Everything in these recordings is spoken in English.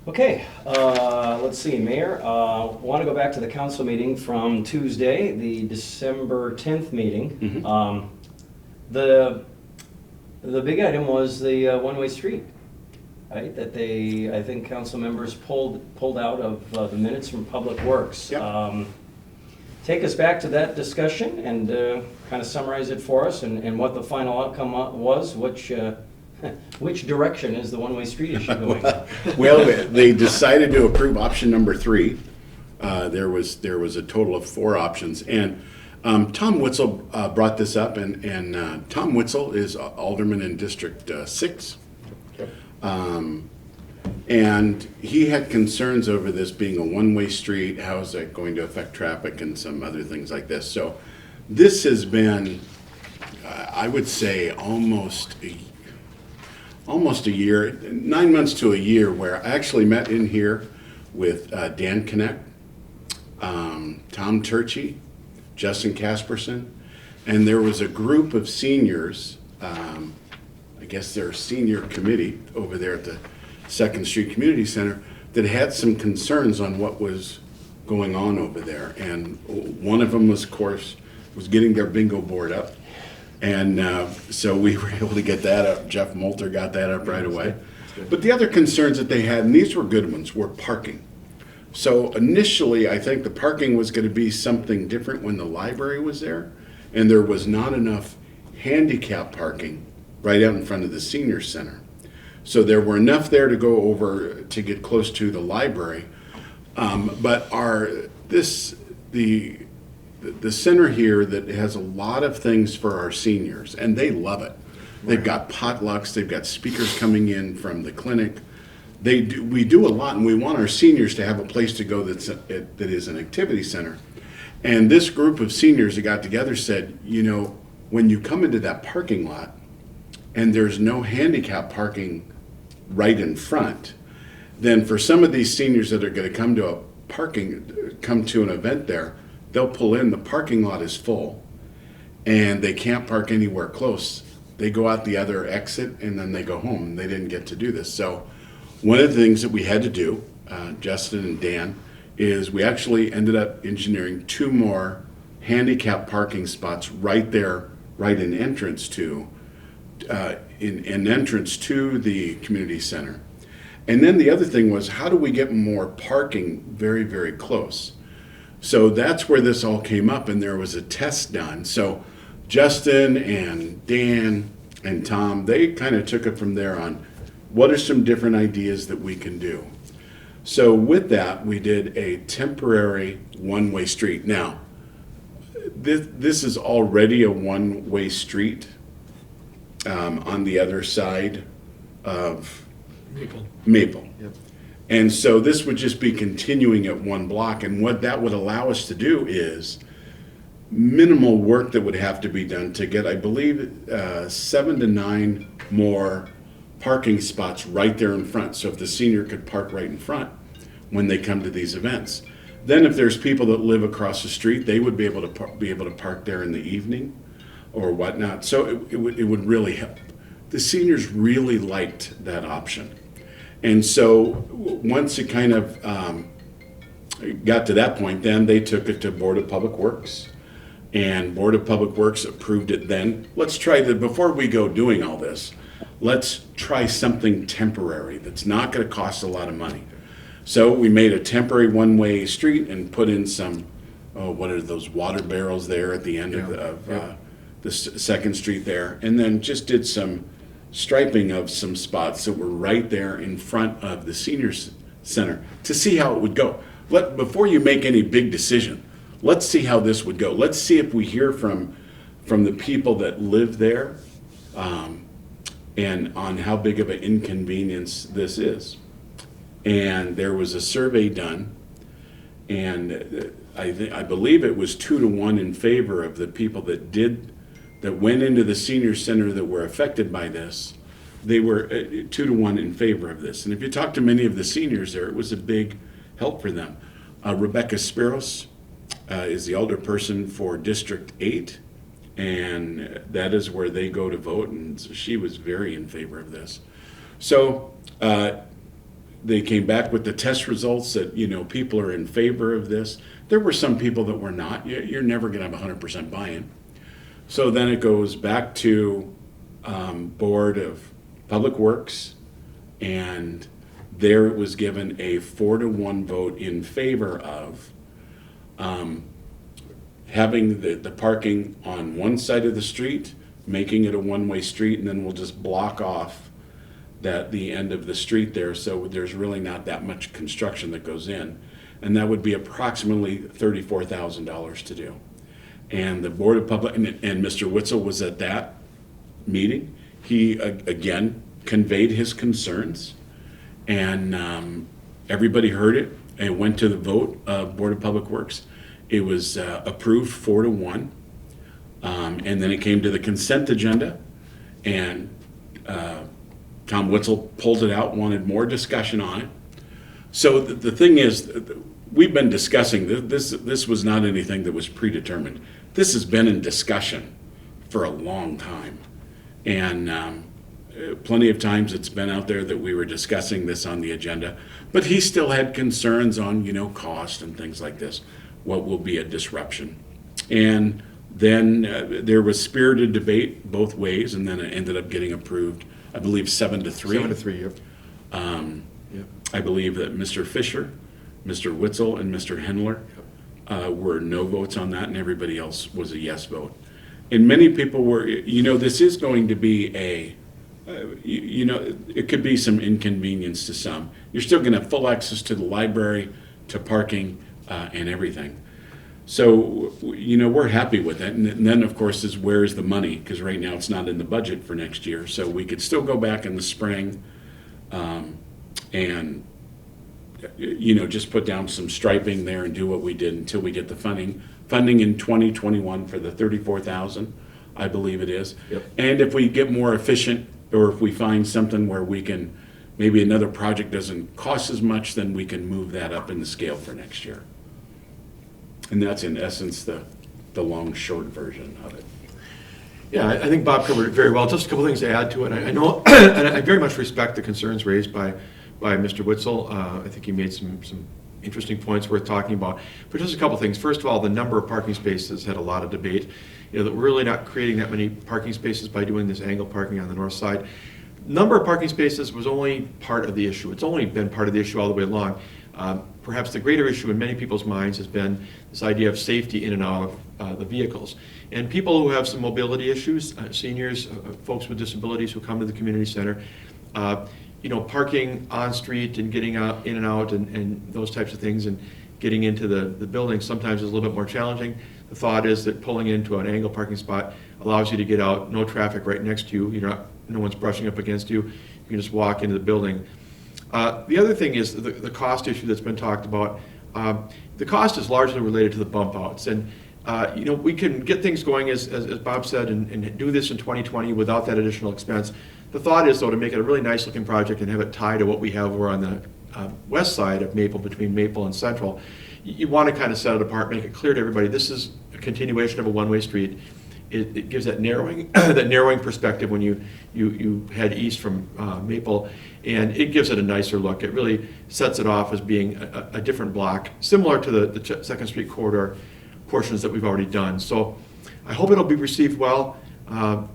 Okay, let's see, Mayor, want to go back to the council meeting from Tuesday, the December 10th meeting. Mhm. The big item was the one-way street, right? That I think council members pulled out of the minutes from Public Works. Yep. Take us back to that discussion and kind of summarize it for us and what the final outcome was, which direction is the one-way street issue going? Well, they decided to approve option number 3. There was a total of 4 options, and Tom Witzel brought this up, and Tom Witzel is alderman in District 6. And he had concerns over this being a one-way street. How is that going to affect traffic and some other things like this? So this has been, I would say, almost a year, 9 months to a year, where I actually met in here with Dan Connect, Tom Turchie, Justin Casperson, and there was a group of seniors, I guess their senior committee over there at the 2nd Street Community Center, that had some concerns on what was going on over there. And one of them was, of course, getting their bingo board up. And so we were able to get that up. Jeff Moulter got that up right away. But the other concerns that they had, and these were good ones, were parking. So initially, I think the parking was going to be something different when the library was there, and there was not enough handicap parking right out in front of the senior center. So there were enough there to go over to get close to the library. But the center here that has a lot of things for our seniors, and they love it. They've got potlucks, they've got speakers coming in from the clinic. We do a lot, and we want our seniors to have a place to go that is an activity center. And this group of seniors that got together said, you know, when you come into that parking lot and there's no handicap parking right in front, then for some of these seniors that are going to come to an event there, they'll pull in, the parking lot is full, and they can't park anywhere close. They go out the other exit, and then they go home. They didn't get to do this. So one of the things that we had to do, Justin and Dan, is we actually ended up engineering 2 more handicap parking spots right there, right in entrance to the community center. And then the other thing was, how do we get more parking very, very close? So that's where this all came up, and there was a test done. So Justin and Dan and Tom, they kind of took it from there on what are some different ideas that we can do. So with that, we did a temporary one-way street. Now, this is already a one-way street on the other side of Maple. Yep. And so this would just be continuing at one block, and what that would allow us to do is minimal work that would have to be done to get, I believe, 7 to 9 more parking spots right there in front. So if the senior could park right in front when they come to these events. Then if there's people that live across the street, they would be able to park there in the evening or whatnot. So it would really help. The seniors really liked that option. And so once it kind of got to that point, then they took it to Board of Public Works. And Board of Public Works approved it then. Let's try before we go doing all this, let's try something temporary that's not going to cost a lot of money. So we made a temporary one-way street and put in some, what are those water barrels there at the end of the 2nd Street there. And then just did some striping of some spots that were right there in front of the senior center to see how it would go. Before you make any big decision, let's see how this would go. Let's see if we hear from the people that live there and on how big of an inconvenience this is. And there was a survey done, and I believe it was 2 to 1 in favor of the people that went into the senior center that were affected by this. They were 2 to 1 in favor of this. And if you talk to many of the seniors there, it was a big help for them. Rebecca Spiros is the alderperson for District 8, and that is where they go to vote, and she was very in favor of this. So they came back with the test results that, people are in favor of this. There were some people that were not. You're never going to have 100% buy-in. So then it goes back to Board of Public Works, and there it was given a 4-1 vote in favor of having the parking on one side of the street, making it a one-way street, and then we'll just block off the end of the street there, so there's really not that much construction that goes in. And that would be approximately $34,000 to do. And the Board of Public, and Mr. Witzel was at that meeting. He, again, conveyed his concerns, and everybody heard it, and it went to the vote of Board of Public Works. It was approved 4-1, and then it came to the consent agenda, and Tom Witzel pulled it out, wanted more discussion on it. So the thing is, we've been discussing, this was not anything that was predetermined. This has been in discussion for a long time. And plenty of times it's been out there that we were discussing this on the agenda, but he still had concerns on, cost and things like this, what will be a disruption. And then there was spirited debate both ways, and then it ended up getting approved, I believe 7-3. 7-3, yep. Yep. I believe that Mr. Fisher, Mr. Witzel, and Mr. Hendler were no votes on that, and everybody else was a yes vote. And many people were, this is going to be it could be some inconvenience to some. You're still going to have full access to the library, to parking, and everything. So, we're happy with it. And then, of course, is where's the money? Because right now it's not in the budget for next year. So we could still go back in the spring and, just put down some striping there and do what we did until we get the funding. Funding in 2021 for the $34,000, I believe it is. Yep. And if we get more efficient, or if we find something where we can, maybe another project doesn't cost as much, then we can move that up in the scale for next year. And that's in essence the long, short version of it. Yeah, I think Bob covered it very well. Just a couple things to add to it. I know, and I very much respect the concerns raised by Mr. Witzel. I think he made some interesting points worth talking about. But just a couple things. First of all, the number of parking spaces had a lot of debate. That we're really not creating that many parking spaces by doing this angle parking on the north side. Number of parking spaces was only part of the issue. It's only been part of the issue all the way along. Perhaps the greater issue in many people's minds has been this idea of safety in and out of the vehicles. And people who have some mobility issues, seniors, folks with disabilities who come to the community center, parking on street and getting out, in and out and those types of things, and getting into the building sometimes is a little bit more challenging. The thought is that pulling into an angle parking spot allows you to get out, no traffic right next to you, no one's brushing up against you, you can just walk into the building. The other thing is the cost issue that's been talked about. The cost is largely related to the bump outs, and we can get things going, as Bob said, and do this in 2020 without that additional expense. The thought is, though, to make it a really nice looking project and have it tie to what we have over on the west side of Maple, between Maple and Central. You want to kind of set it apart, make it clear to everybody this is a continuation of a one-way street. It gives that narrowing perspective when you head east from Maple, and it gives it a nicer look. It really sets it off as being a different block, similar to the Second Street corridor portions that we've already done. So I hope it'll be received well.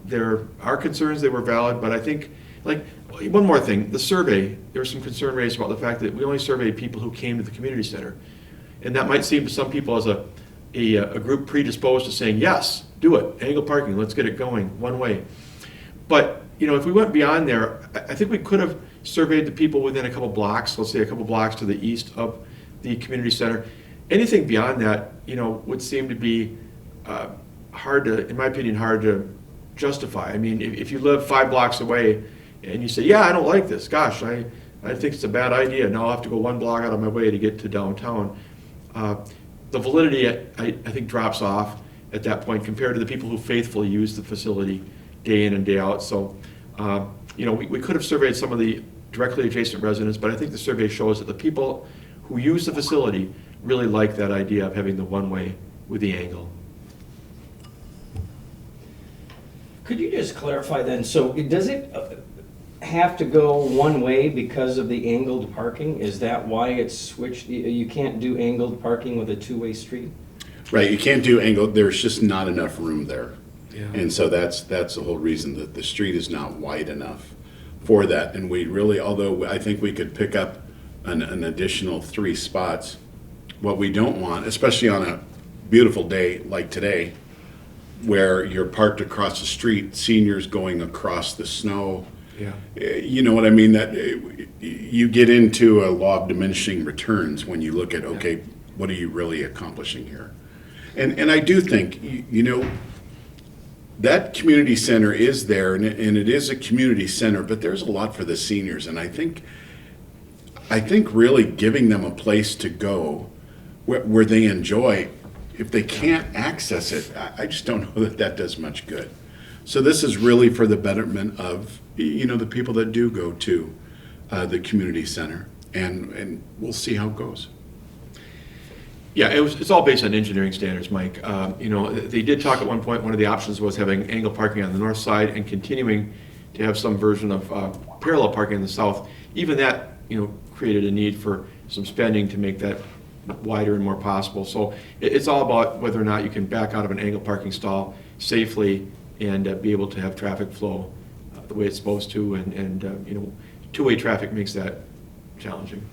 There are concerns, they were valid, but I think, one more thing, the survey, there was some concern raised about the fact that we only surveyed people who came to the community center. And that might seem to some people as a group predisposed to saying, yes, do it, angle parking, let's get it going, one way. But, if we went beyond there, I think we could have surveyed the people within a couple blocks, let's say a couple blocks to the east of the community center. Anything beyond that, would seem to be in my opinion, hard to justify. I mean, if you live 5 blocks away and you say, yeah, I don't like this, gosh, I think it's a bad idea, now I'll have to go 1 block out of my way to get to downtown. The validity, I think, drops off at that point compared to the people who faithfully use the facility day in and day out. So, we could have surveyed some of the directly adjacent residents, but I think the survey shows that the people who use the facility really like that idea of having the one-way with the angle. Could you just clarify then, so does it, have to go one way because of the angled parking? Is that why it's switched? You can't do angled parking with a two-way street? Right, you can't do angle, there's just not enough room there. Yeah. And so that's the whole reason, that the street is not wide enough for that. And we really, although I think we could pick up an additional 3 spots, what we don't want, especially on a beautiful day like today, where you're parked across the street, seniors going across the snow. Yeah. You know what I mean? That you get into a law of diminishing returns when you look at, okay, what are you really accomplishing here? And I do think, you know, that community center is there, and it is a community center, but there's a lot for the seniors, and I think really giving them a place to go where they enjoy, if they can't access it, I just don't know that does much good. So this is really for the betterment of, you know, the people that do go to the community center, and we'll see how it goes. Yeah, it's all based on engineering standards, Mike. You know, they did talk at one point, one of the options was having angle parking on the north side and continuing to have some version of parallel parking in the south. Even that, you know, created a need for some spending to make that wider and more possible. So it's all about whether or not you can back out of an angle parking stall safely and be able to have traffic flow the way it's supposed to. And you know, two-way traffic makes that challenging.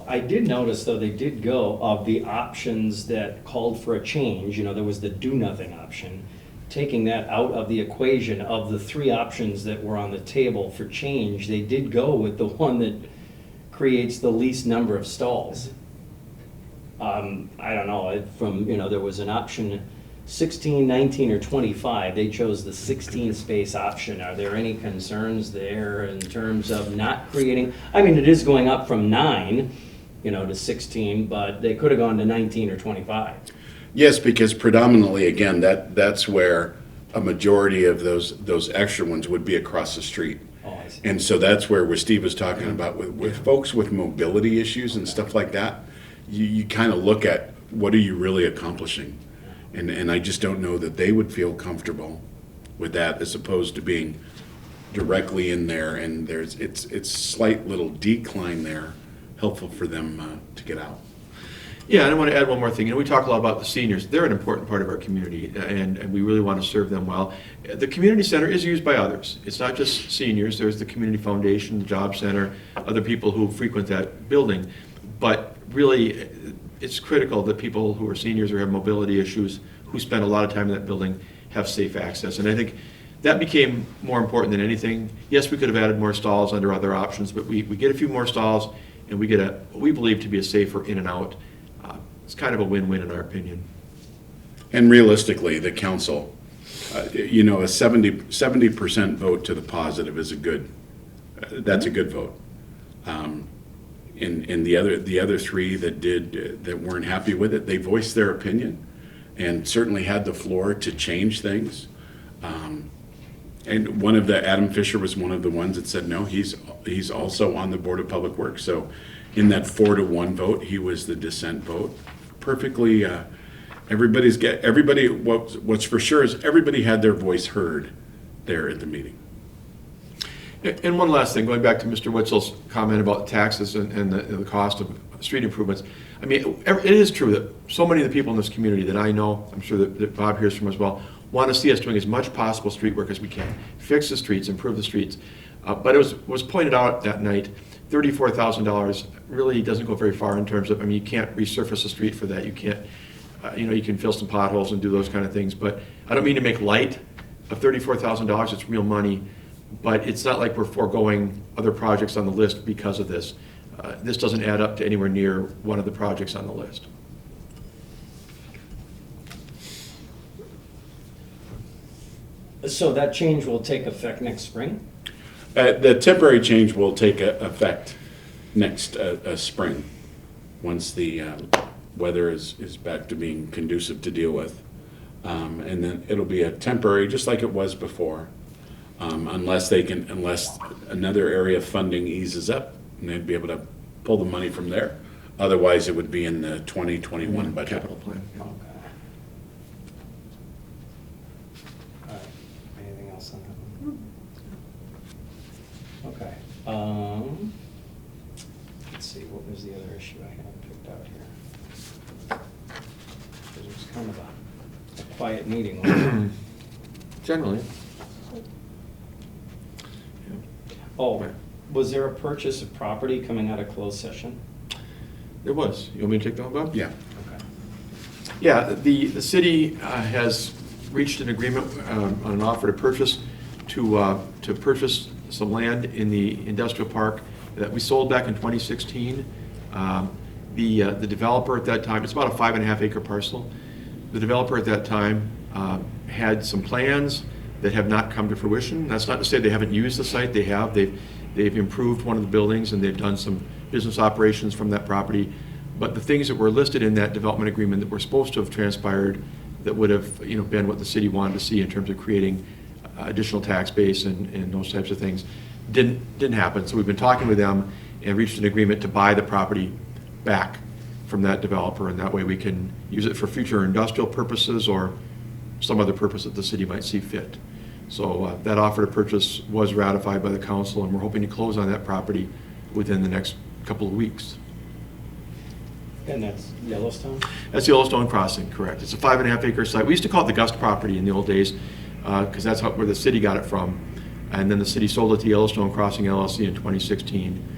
I did notice, though, they did go of the options that called for a change. You know, there was the do-nothing option. Taking that out of the equation of the 3 options that were on the table for change, they did go with the one that creates the least number of stalls. I don't know, from, you know, there was an option 16, 19, or 25. They chose the 16 space option. Are there any concerns there in terms of not creating? I mean, it is going up from 9, you know, to 16, but they could have gone to 19 or 25. Yes, because predominantly, again, that's where a majority of those extra ones would be across the street. Oh, I see. And so that's where Steve was talking about with folks with mobility issues and stuff like that, you kind of look at what are you really accomplishing? And I just don't know that they would feel comfortable with that, as opposed to being directly in there, and it's slight little decline there, helpful for them to get out. Yeah, and I want to add one more thing. You know, we talk a lot about the seniors. They're an important part of our community, and we really want to serve them well. The community center is used by others. It's not just seniors. There's the community foundation, the job center, other people who frequent that building. But really, it's critical that people who are seniors or have mobility issues, who spend a lot of time in that building, have safe access. And I think that became more important than anything. Yes, we could have added more stalls under other options, but we get a few more stalls, and we get what we believe to be a safer in and out. It's kind of a win-win in our opinion. And realistically, the council, you know, a 70% vote to the positive is that's a good vote. And the other 3 that weren't happy with it, they voiced their opinion and certainly had the floor to change things. And Adam Fisher was one of the ones that said no. He's also on the Board of Public Works. So in that 4-1 vote, he was the dissent vote. Perfectly. Everybody. What's for sure is everybody had their voice heard there at the meeting. And one last thing, going back to Mr. Witzel's comment about taxes and the cost of street improvements. I mean, it is true that so many of the people in this community that I know, I'm sure that Bob hears from as well, want to see us doing as much possible street work as we can. Fix the streets, improve the streets. But it was pointed out that night, $34,000 really doesn't go very far in terms of, I mean, you can't resurface a street for that. You can't, you know, you can fill some potholes and do those kind of things. But I don't mean to make light of $34,000. It's real money. But it's not like we're foregoing other projects on the list because of this. This doesn't add up to anywhere near one of the projects on the list. So that change will take effect next spring? The temporary change will take effect next spring, once the weather is back to being conducive to deal with. And then it'll be a temporary, just like it was before, unless another area of funding eases up, and they'd be able to pull the money from there. Otherwise, it would be in the 2021 budget. Capital plan. Yeah. Okay. All right. Anything else on that one? Let's see, what was the other issue I had picked out here? It was kind of a quiet meeting, wasn't it? Generally. Oh, was there a purchase of property coming out of closed session? There was. You want me to take that one, Bob? Yeah. Okay. Yeah, the city has reached an agreement on an offer to purchase, to purchase some land in the industrial park that we sold back in 2016. The developer at that time, it's about a 5.5 acre parcel. The developer at that time had some plans that have not come to fruition. That's not to say they haven't used the site. They have. They've improved one of the buildings and they've done some business operations from that property. But the things that were listed in that development agreement that were supposed to have transpired, that would have been what the city wanted to see in terms of creating additional tax base and those types of things, didn't happen. So we've been talking with them and reached an agreement to buy the property back from that developer, and that way we can use it for future industrial purposes or some other purpose that the city might see fit. So that offer to purchase was ratified by the council, and we're hoping to close on that property within the next couple of weeks. And that's Yellowstone? That's Yellowstone Crossing, correct. It's a 5.5 acre site. We used to call it the Gust property in the old days because that's where the city got it from. And then the city sold it to Yellowstone Crossing LLC in 2016.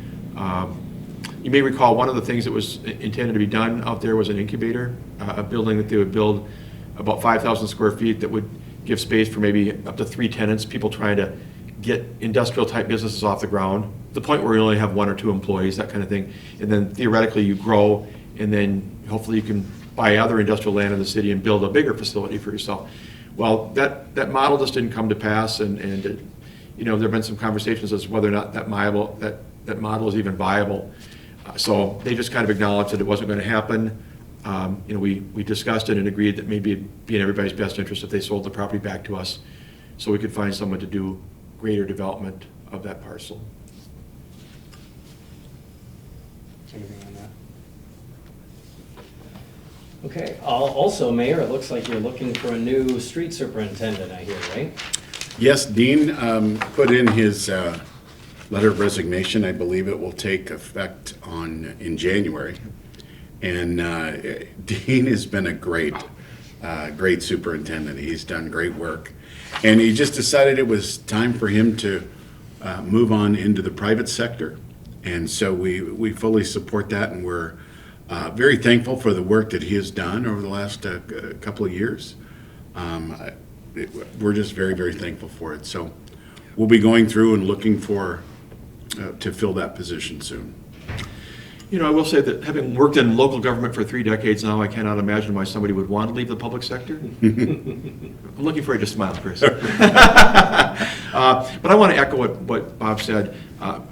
You may recall one of the things that was intended to be done out there was an incubator, a building that they would build about 5,000 square feet that would give space for maybe up to 3 tenants, people trying to get industrial type businesses off the ground, the point where you only have 1 or 2 employees, that kind of thing. And then theoretically you grow, and then hopefully you can buy other industrial land in the city and build a bigger facility for yourself. Well, that model just didn't come to pass, and there have been some conversations as to whether or not that model is even viable. So they just kind of acknowledged that it wasn't going to happen. We discussed it and agreed that maybe it'd be in everybody's best interest if they sold the property back to us so we could find someone to do greater development of that parcel. Anything on that? Okay, also, Mayor, it looks like you're looking for a new street superintendent, I hear, right? Yes, Dean put in his letter of resignation. I believe it will take effect in January. And Dean has been a great superintendent. He's done great work. And he just decided it was time for him to move on into the private sector. And so we fully support that, and we're very thankful for the work that he has done over the last couple of years. We're just very, very thankful for it. So we'll be going through and looking for to fill that position soon. I will say that having worked in local government for 3 decades now, I cannot imagine why somebody would want to leave the public sector. I'm looking for you to smile, Chris. But I want to echo what Bob said.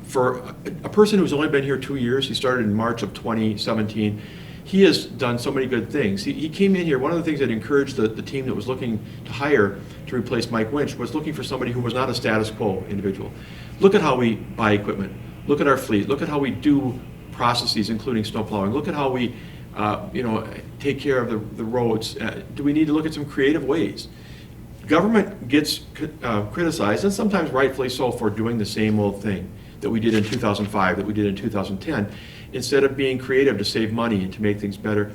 For a person who's only been here 2 years, he started in March of 2017, he has done so many good things. He came in here, one of the things that encouraged the team that was looking to hire to replace Mike Winch was looking for somebody who was not a status quo individual. Look at how we buy equipment. Look at our fleet. Look at how we do processes, including snow plowing. Look at how we, take care of the roads. Do we need to look at some creative ways? Government gets criticized, and sometimes rightfully so, for doing the same old thing that we did in 2005, that we did in 2010, instead of being creative to save money and to make things better.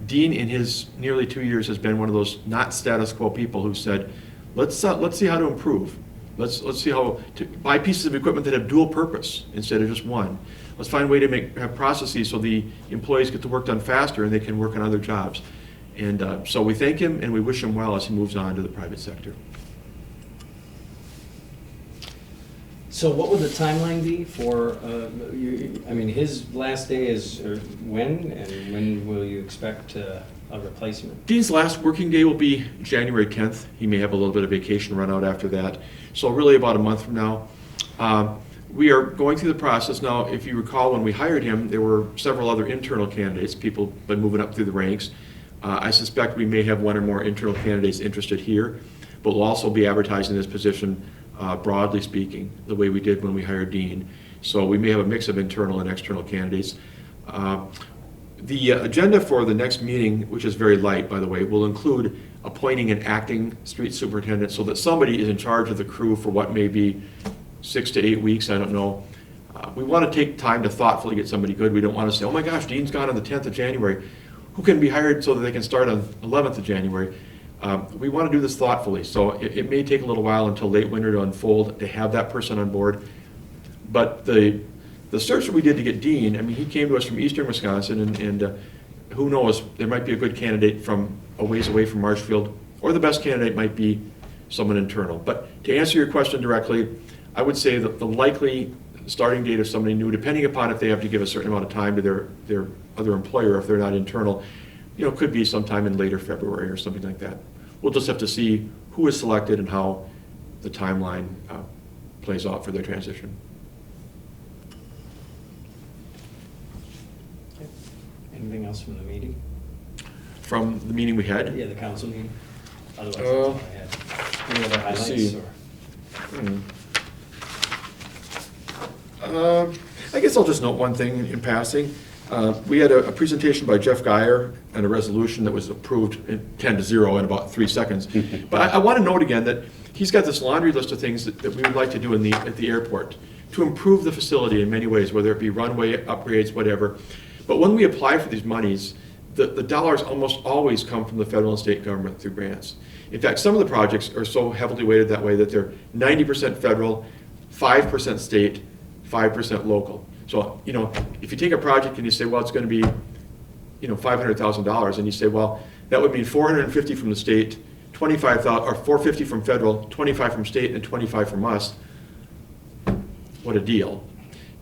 Dean, in his nearly 2 years, has been one of those not status quo people who said, let's see how to improve. Let's see how to buy pieces of equipment that have dual purpose instead of just one. Let's find a way to have processes so the employees get the work done faster and they can work on other jobs. And so we thank him and we wish him well as he moves on to the private sector. So what would the timeline be for, his last day is when, and when will you expect a replacement? Dean's last working day will be January 10th. He may have a little bit of vacation run out after that. So really about a month from now. We are going through the process now. If you recall, when we hired him, there were several other internal candidates. People have been moving up through the ranks. I suspect we may have 1 or more internal candidates interested here, but we'll also be advertising this position broadly speaking, the way we did when we hired Dean. So we may have a mix of internal and external candidates. The agenda for the next meeting, which is very light, by the way, will include appointing an acting street superintendent so that somebody is in charge of the crew for what may be 6 to 8 weeks, I don't know. We want to take time to thoughtfully get somebody good. We don't want to say, oh my gosh, Dean's gone on the 10th of January. Who can be hired so that they can start on 11th of January? We want to do this thoughtfully, so it may take a little while until late winter to unfold, to have that person on board. But the search that we did to get Dean, I mean, he came to us from eastern Wisconsin, and who knows, there might be a good candidate from a ways away from Marshfield, or the best candidate might be someone internal. But to answer your question directly, I would say that the likely starting date of somebody new, depending upon if they have to give a certain amount of time to their other employer, if they're not internal, could be sometime in later February or something like that. We'll just have to see who is selected and how the timeline plays out for their transition. Okay. Anything else from the meeting? From the meeting we had? Yeah, the council meeting? Otherwise, that's all I had. Any other Let's highlights? see. Or? I guess I'll just note one thing in passing. We had a presentation by Jeff Geyer and a resolution that was approved 10-0 in about 3 seconds. But I want to note again that he's got this laundry list of things that we would like to do at the airport to improve the facility in many ways, whether it be runway upgrades, whatever. But when we apply for these monies, the dollars almost always come from the federal and state government through grants. In fact, some of the projects are so heavily weighted that way that they're 90% federal, 5% state, 5% local. So, if you take a project and you say, well, it's going to be, $500,000, and you say, well, that would mean 450 from the state, 25,000, or 450 from federal, 25 from state, and 25 from us. What a deal.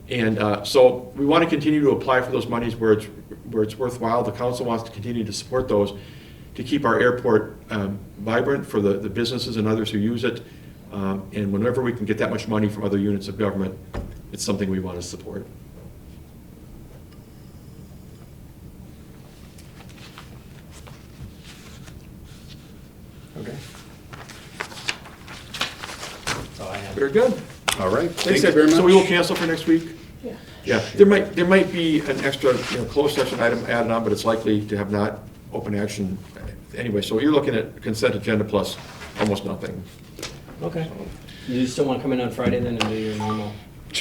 And so we want to continue to apply for those monies where it's worthwhile. The council wants to continue to support those to keep our airport vibrant for the businesses and others who use it. And whenever we can get that much money from other units of government, it's something we want to support. Okay. That's all I have. Very good. All right, Thanks, thank you Ed. very much. So we will cancel for next week? Yeah. Yeah, there might be an extra, closed session item added on, but it's likely to have not open action anyway. So you're looking at consent agenda plus almost nothing. Okay. You still want to come in on Friday then and do your normal